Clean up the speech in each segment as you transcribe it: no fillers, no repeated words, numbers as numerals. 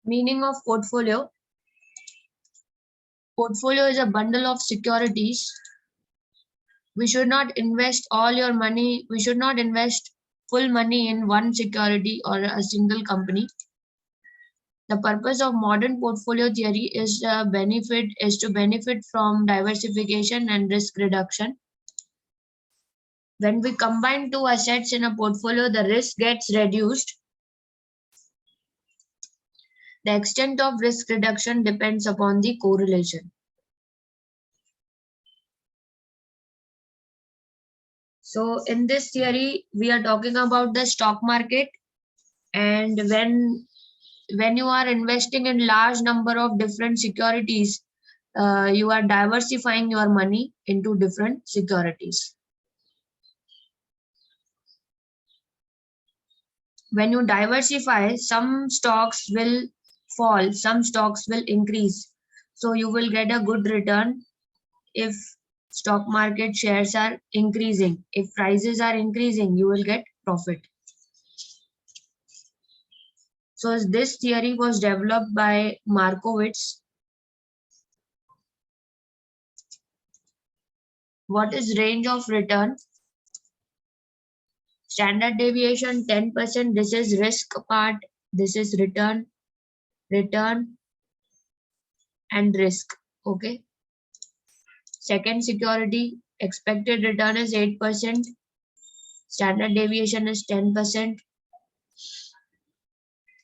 Meaning of portfolio. Portfolio is a bundle of securities. We should not invest all your money. We should not invest full money in one security or a single company. The purpose of modern portfolio theory is to benefit from diversification and risk reduction. When we combine two assets in a portfolio, the risk gets reduced. The extent of risk reduction depends upon the correlation. So in this theory, we are talking about the stock market, and when you are investing in large number of different securities, you are diversifying your money into different securities. When you diversify, some stocks will fall, some stocks will increase. So you will get a good return if stock market shares are increasing. If prices are increasing, you will get profit. So this theory was developed by Markowitz. What is range of return? Standard deviation 10%. This is risk part. This is return and risk. Okay. Second security, expected return is 8%. Standard deviation is 10%.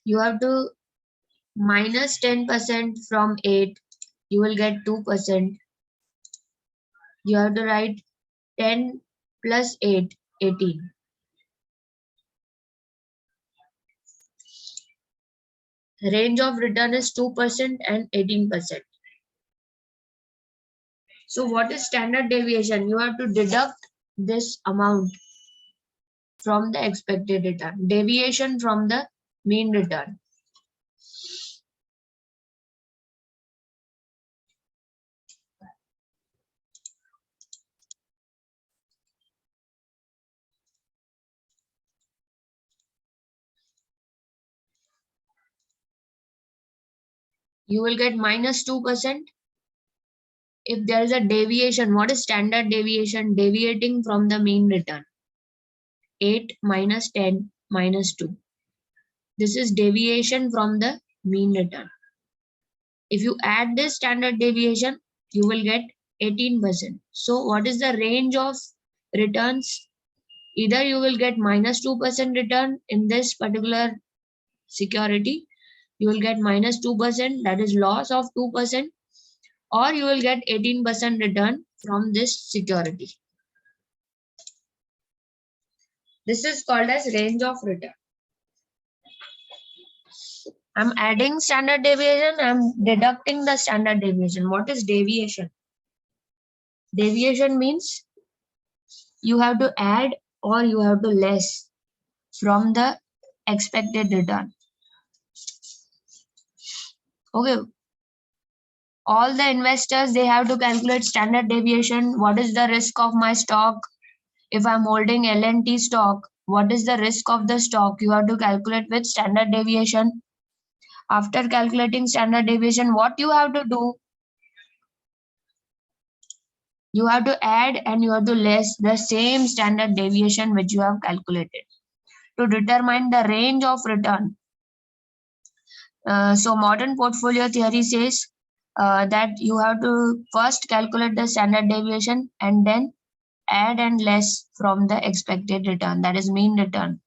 You have to minus 10% from 8. You will get 2%. You have to write 10 plus 8, 18. Range of return is 2% and 18%. So what is standard deviation? You have to deduct this amount from the expected return. Deviation from the mean return. You will get minus 2%. If there is a deviation, what is standard deviation? Deviating from the mean return. 8 minus 10 minus 2. This is deviation from the mean return. If you add this standard deviation, you will get 18%. So what is the range of returns? Either you will get minus 2% return in this particular security, you will get minus 2%, that is loss of 2%, or you will get 18% return from this security. This is called as range of return. I'm adding standard deviation, I'm deducting the standard deviation. What is deviation? Deviation means you have to add or you have to less from the expected return. Okay. All the investors, they have to calculate standard deviation. What is the risk of my stock? If I'm holding L&T stock, what is the risk of the stock? You have to calculate with standard deviation. After calculating standard deviation, what you have to do? You have to add and you have to less the same standard deviation which you have calculated to determine the range of return. So modern portfolio theory says that you have to first calculate the standard deviation and then add and less from the expected return, that is mean return.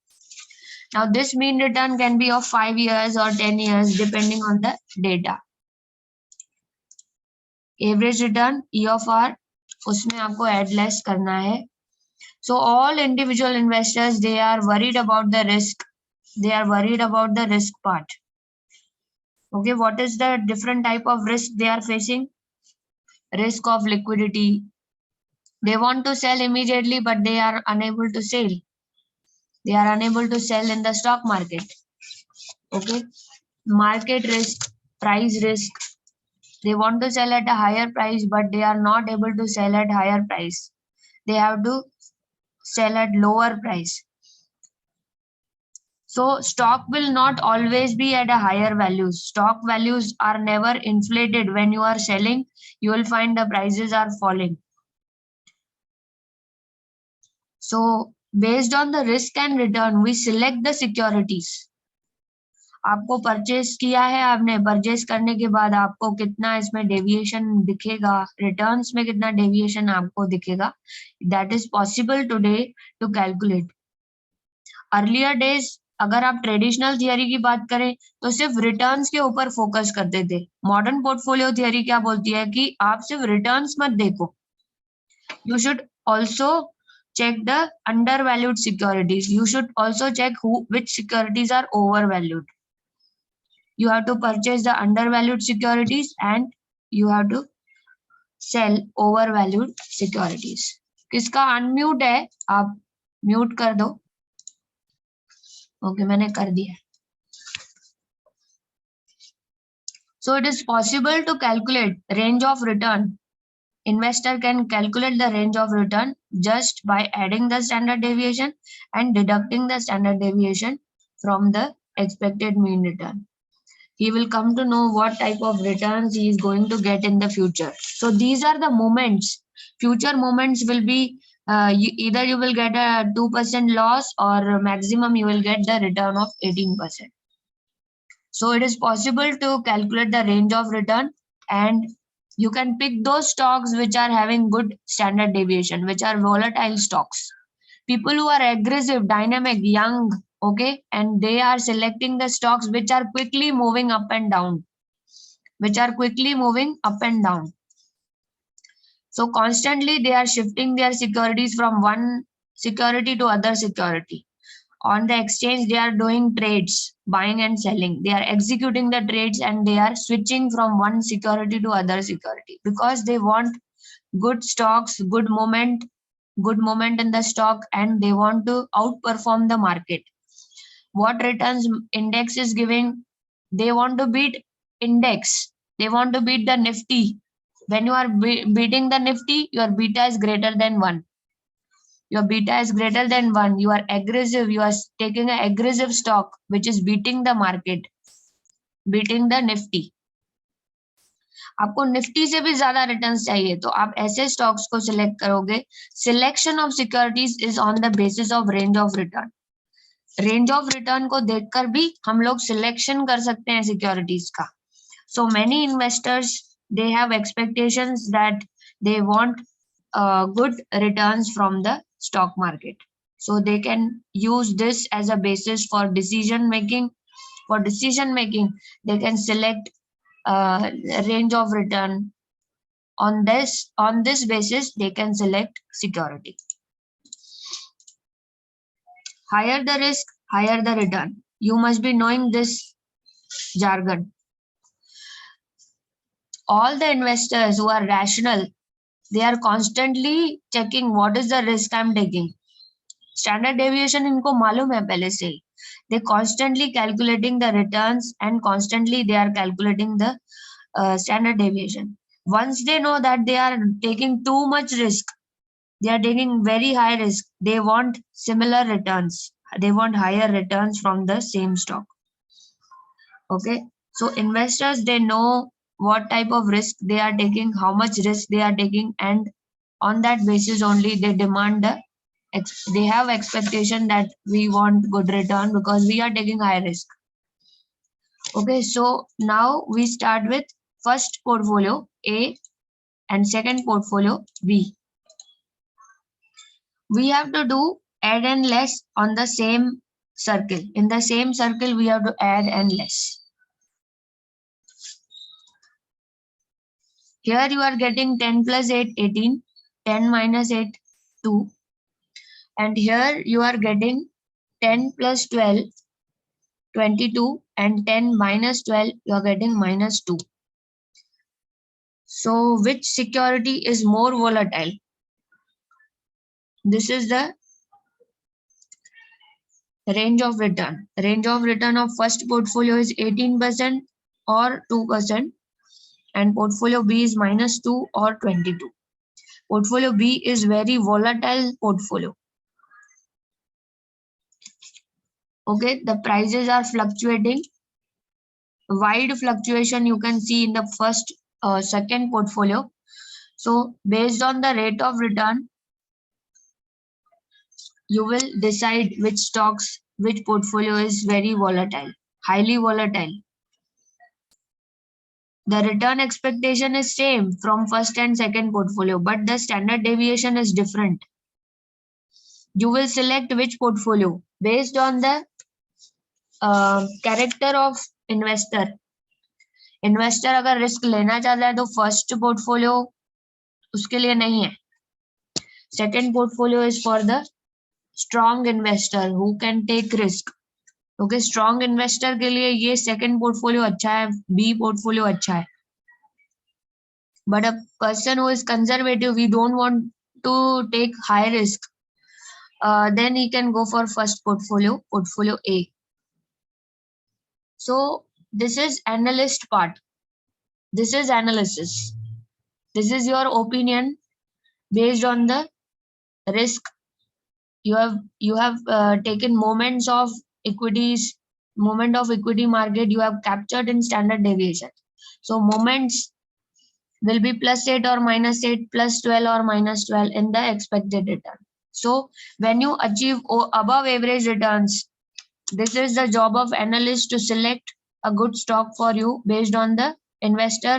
Now this mean return can be of 5 years or 10 years depending on the data. Average return, E of R, उसमें आपको add less करना है. So all individual investors, they are worried about the risk. They are worried about the risk part. Okay, what is the different type of risk they are facing? Risk of liquidity. They want to sell immediately, but they are unable to sell. They are unable to sell in the stock market. Okay. Market risk, price risk. They want to sell at a higher price, but they are not able to sell at higher price. They have to sell at lower price. So stock will not always be at a higher value. Stock values are never inflated. When you are selling, you will find the prices are falling. So based on the risk and return, we select the securities. आपको purchase किया है, आपने purchase करने के बाद आपको कितना इसमें डेविएशन दिखेगा, रिटर्न्स में कितना डेविएशन आपको दिखेगा, that is possible today to calculate. Earlier days अगर आप ट्रेडिशनल थियरी की बात करें तो सिर्फ रिटर्न्स के ऊपर फोकस करते थे. मॉडर्न पोर्टफोलियो थियरी क्या बोलती है कि आप सिर्फ रिटर्न्स मत देखो, you should also check the undervalued securities. You should also check which securities are overvalued. You have to purchase the undervalued securities and you have to sell overvalued securities. किसका unmute है, आप mute कर दो. Okay, मैंने कर दिया. So it is possible to calculate range of return. Investor can calculate the range of return just by adding the standard deviation and deducting the standard deviation from the expected mean return. He will come to know what type of returns he is going to get in the future. So these are the moments. Future moments will be either you will get a 2% loss or maximum you will get the return of 18%. So it is possible to calculate the range of return, and you can pick those stocks which are having good standard deviation, which are volatile stocks. People who are aggressive, dynamic, young, okay, and they are selecting the stocks which are quickly moving up and down, So constantly they are shifting their securities from one security to other security. On the exchange, they are doing trades, buying and selling. They are executing the trades and they are switching from one security to other security because they want good stocks, good moment in the stock, and they want to outperform the market. What returns index is giving, they want to beat index. They want to beat the Nifty. When you are beating the Nifty, your beta is greater than 1. Your beta is greater than 1. You are aggressive. You are taking an aggressive stock which is beating the market, beating the Nifty. आपको Nifty से भी ज्यादा returns चाहिए तो आप ऐसे stocks को select करोगे. Selection of securities is on the basis of range of return. Range of return को देखकर भी हम लोग सिलेक्शन कर सकते हैं सिक्योरिटीज का. So many investors they have expectations that they want good returns from the stock market. So they can use this as a basis for decision making. For decision making, they can select range of return. On this basis, they can select security. Higher the risk, higher the return. You must be knowing this jargon. All the investors who are rational, they are constantly checking what is the risk I'm taking. Standard deviation इनको मालूम है पहले से ही. They constantly calculating the returns and constantly they are calculating the standard deviation. Once they know that they are taking too much risk, they are taking very high risk, they want similar returns. They want higher returns from the same stock. Okay, so investors, they know what type of risk they are taking, how much risk they are taking, and on that basis only they demand they have expectation that we want good return because we are taking high risk. Okay, so now we start with first portfolio A and second portfolio B. We have to do add and less on the same circle. In the same circle, we have to add and less. Here you are getting 10 plus 8, 18, 10 minus 8, 2. And here you are getting 10 plus 12, 22, and 10 minus 12, you are getting minus 2. So which security is more volatile? This is the range of return. Range of return of first portfolio is 18% or 2%. And portfolio B is minus 2 or 22. Portfolio B is very volatile portfolio. Okay, the prices are fluctuating. Wide fluctuation you can see in the second portfolio. So based on the rate of return, you will decide which portfolio is very volatile, highly volatile. The return expectation is same from first and second portfolio, but the standard deviation is different. You will select which portfolio based on the character of investor. Investor अगर risk लेना चाहता है तो first portfolio उसके लिए नहीं है. Second portfolio is for the strong investor who can take risk. Okay, strong investor के लिए ये सेकंड पोर्टफोलियो अच्छा है, बी पोर्टफोलियो अच्छा है. But a person who is conservative, we don't want to take high risk, then he can go for first portfolio A. So this is analyst part. This is analysis. This is your opinion based on the risk. You have taken moment of equity market you have captured in standard deviation. So moments will be +8 or -8, +12 or -12 in the expected return. So when you achieve above average returns, this is the job of analyst to select a good stock for you based on the investor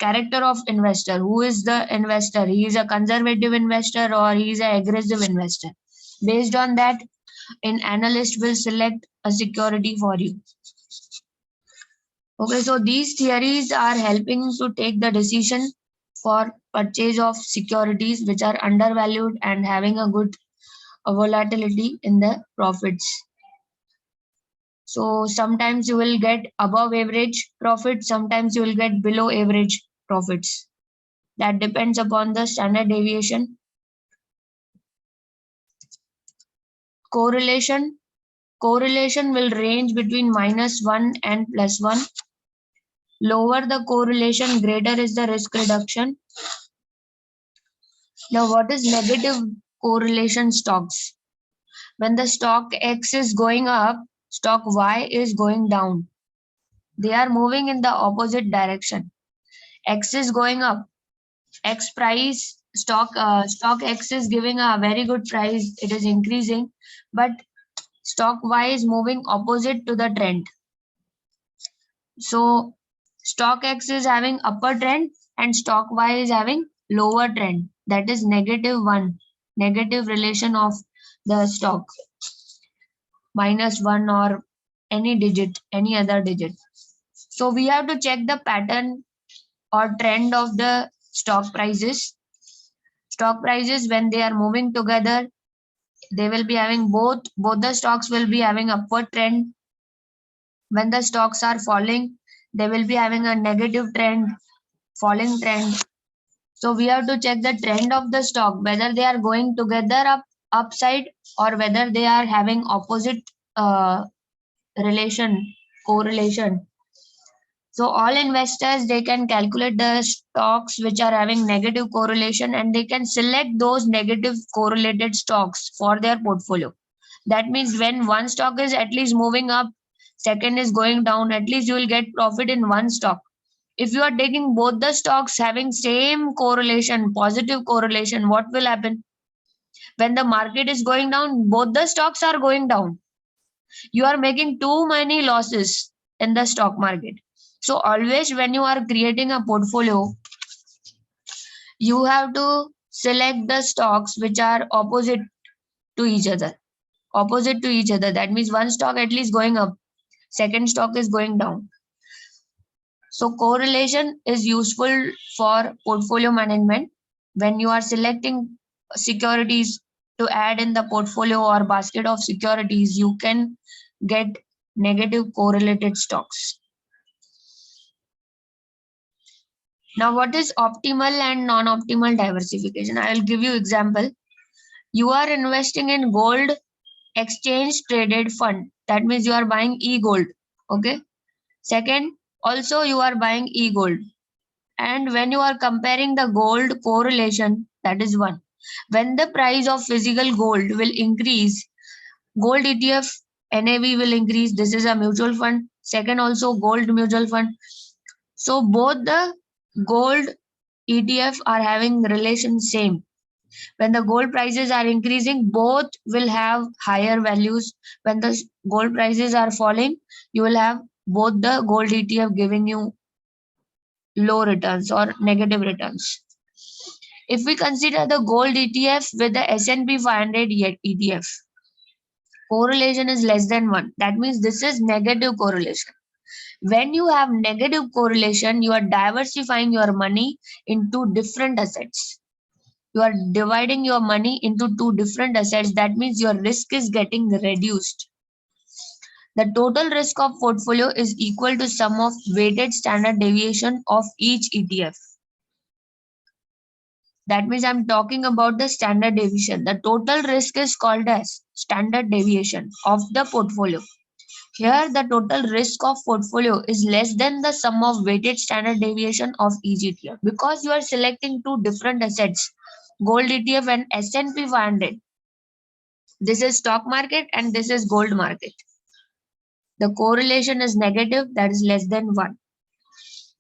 character of investor. Who is the investor? He is a conservative investor or he is an aggressive investor. Based on that, an analyst will select a security for you. Okay, so these theories are helping to take the decision for purchase of securities which are undervalued and having a good volatility in the profits. So sometimes you will get above average profit, sometimes you will get below average profits. That depends upon the standard deviation. Correlation will range between -1 and +1. Lower the correlation, greater is the risk reduction. Now, what is negative correlation stocks? When the stock X is going up, stock Y is going down. They are moving in the opposite direction. X is going up. X price, stock X is giving a very good price. It is increasing, but stock Y is moving opposite to the trend. So stock X is having upper trend and stock Y is having lower trend. That is -1, negative relation of the stock. -1 or any other digit. So we have to check the pattern or trend of the stock prices. Stock prices, when they are moving together, they will be having both the stocks will be having upward trend. When the stocks are falling, they will be having a negative trend, falling trend. So we have to check the trend of the stock, whether they are going together upside or whether they are having opposite correlation. So all investors, they can calculate the stocks which are having negative correlation and they can select those negative correlated stocks for their portfolio. That means when one stock is at least moving up, second is going down, at least you will get profit in one stock. If you are taking both the stocks having same correlation, positive correlation, what will happen? When the market is going down, both the stocks are going down. You are making too many losses in the stock market. So always when you are creating a portfolio, you have to select the stocks which are opposite to each other. That means one stock at least going up, second stock is going down. So correlation is useful for portfolio management. When you are selecting securities to add in the portfolio or basket of securities, you can get negative correlated stocks. Now, what is optimal and non-optimal diversification? I will give you example. You are investing in gold exchange traded fund. That means you are buying e-gold. Okay. Second, also you are buying e-gold. And when you are comparing the gold correlation, that is one. When the price of physical gold will increase, Gold ETF NAV will increase. This is a mutual fund. Second, also gold mutual fund. So both the gold ETF are having relation same. When the gold prices are increasing, both will have higher values. When the gold prices are falling, you will have both the gold ETF giving you low returns or negative returns. If we consider the gold ETF with the S&P 500 ETF, correlation is less than 1. That means this is negative correlation. When you have negative correlation, you are diversifying your money into different assets. You are dividing your money into two different assets. That means your risk is getting reduced. The total risk of portfolio is equal to sum of weighted standard deviation of each ETF. That means I'm talking about the standard deviation. The total risk is called as standard deviation of the portfolio. Here, the total risk of portfolio is less than the sum of weighted standard deviation of each ETF because you are selecting two different assets, gold ETF and S&P 500. This is stock market and this is gold market. The correlation is negative, that is less than 1.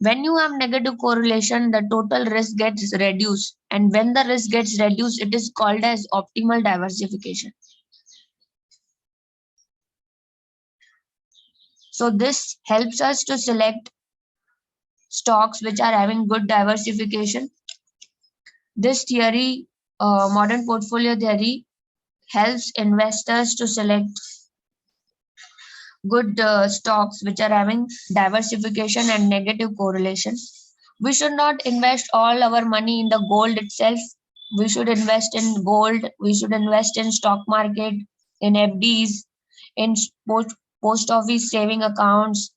When you have negative correlation, the total risk gets reduced, and when the risk gets reduced, it is called as optimal diversification. So this helps us to select stocks which are having good diversification. This theory, modern portfolio theory, helps investors to select good stocks which are having diversification and negative correlation. We should not invest all our money in the gold itself. We should invest in gold. We should invest in stock market, in FDs, in post office saving accounts.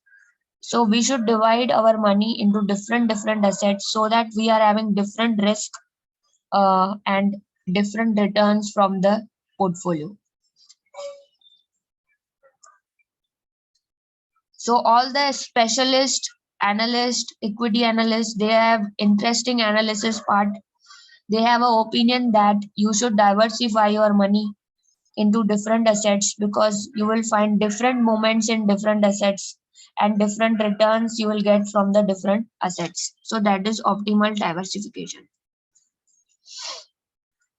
So we should divide our money into different assets so that we are having different risk and different returns from the portfolio. So all the specialist, analyst, equity analysts, they have interesting analysis part. They have an opinion that you should diversify your money into different assets because you will find different moments in different assets and different returns you will get from the different assets. So that is optimal diversification.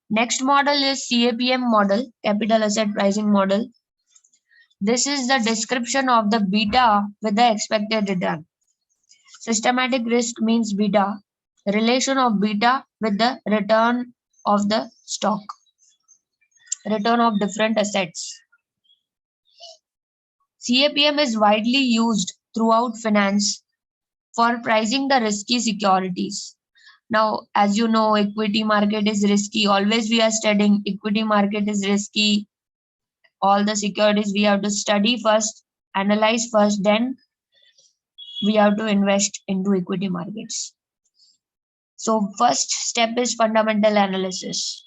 Next model is CAPM model, capital asset pricing model. This is the description of the beta with the expected return. Systematic risk means beta, relation of beta with the return of the stock, return of different assets. CAPM is widely used throughout finance for pricing the risky securities. Now, as you know, equity market is risky. Always we are studying equity market is risky. All the securities we have to study first, analyze first, then we have to invest into equity markets. So first step is fundamental analysis.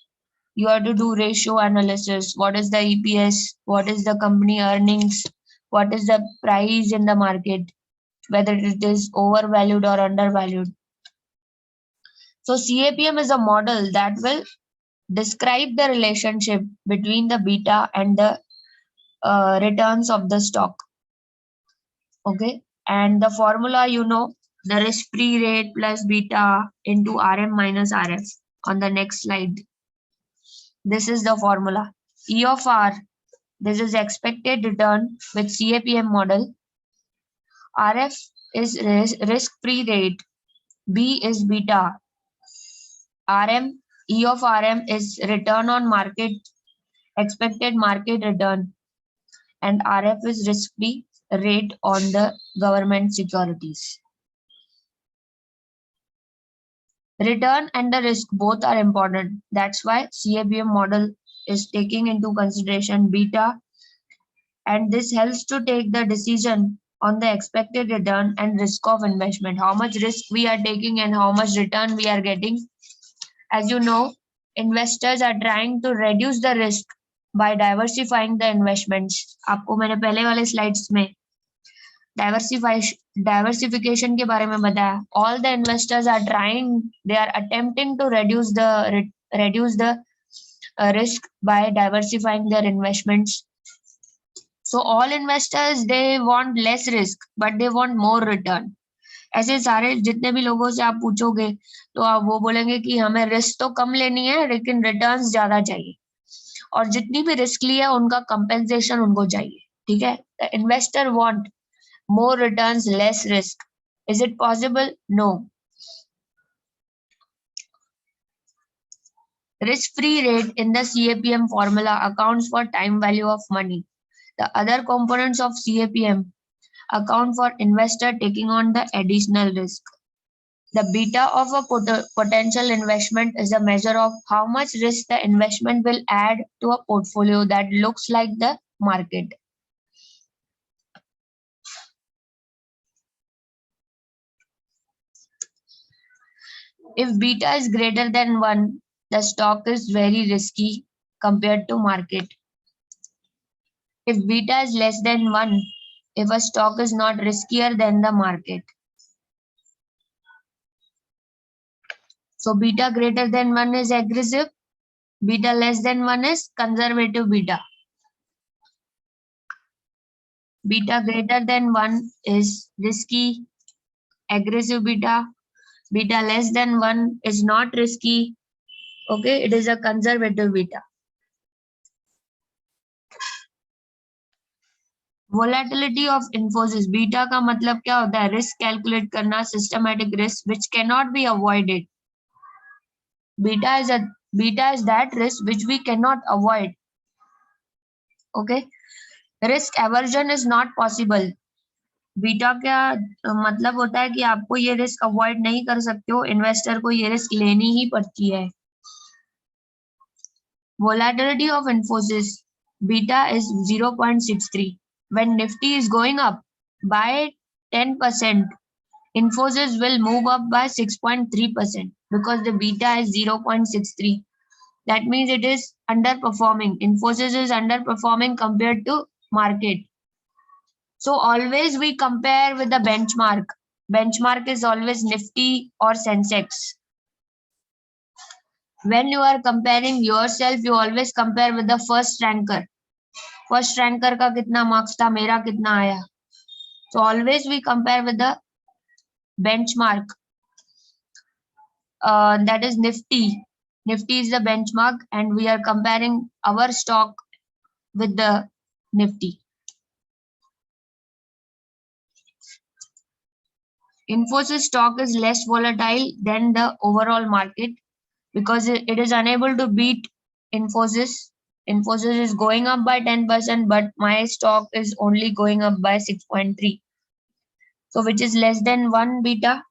You have to do ratio analysis. What is the EPS? What is the company earnings? What is the price in the market? Whether it is overvalued or undervalued. So CAPM is a model that will describe the relationship between the beta and the returns of the stock. Okay, and the formula, you know, the risk-free rate plus beta into RM minus RF on the next slide. This is the formula. E of R, this is expected return with CAPM model. RF is risk-free rate. B is beta. RM, E of RM is return on market, expected market return, and RF is risk-free rate on the government securities. Return and the risk both are important. That's why CAPM model is taking into consideration beta, and this helps to take the decision on the expected return and risk of investment. How much risk we are taking and how much return we are getting. As you know, investors are trying to reduce the risk by diversifying the investments. आपको मैंने पहले वाले slides में diversification के बारे में बताया. All the investors are trying, they are attempting to reduce the risk by diversifying their investments. So all investors, they want less risk, but they want more return. ऐसे सारे जितने भी लोगों से आप पूछोगे तो आप वो बोलेंगे कि हमें रिस्क तो कम लेनी है लेकिन रिटर्न्स ज्यादा चाहिए, और जितनी भी रिस्क ली है उनका कंपेंसेशन उनको चाहिए. ठीक है. The investor want more returns, less risk. Is it possible? No. Risk-free rate in the CAPM formula accounts for time value of money. The other components of CAPM account for investor taking on the additional risk. The beta of a potential investment is a measure of how much risk the investment will add to a portfolio that looks like the market. If beta is greater than 1, the stock is very risky compared to market. If beta is less than 1, if a stock is not riskier than the market. So beta greater than 1 is aggressive, beta less than 1 is conservative beta. Beta greater than 1 is risky, aggressive beta. Beta less than 1 is not risky. Okay, it is a conservative beta. Volatility of Infosys. Beta का मतलब क्या होता है? Risk calculate करना, systematic risk which cannot be avoided. Beta is that risk which we cannot avoid. Okay. Risk aversion is not possible. Beta क्या मतलब होता है कि आपको ये रिस्क अवॉइड नहीं कर सकते हो, इन्वेस्टर को ये रिस्क लेनी ही पड़ती है. Volatility of Infosys. Beta is 0.63. When Nifty is going up by 10%, Infosys will move up by 6.3% because the beta is 0.63. That means it is underperforming. Infosys is underperforming compared to market. So always we compare with the benchmark. Benchmark is always Nifty or Sensex. When you are comparing yourself, you always compare with the first ranker. First ranker का कितना marks था, मेरा कितना आया. So always we compare with the benchmark. That is Nifty. Nifty is the benchmark and we are comparing our stock with the Nifty. Infosys stock is less volatile than the overall market because it is unable to beat Infosys. Infosys is going up by 10%, but my stock is only going up by 6.3. So which is less than 1 beta?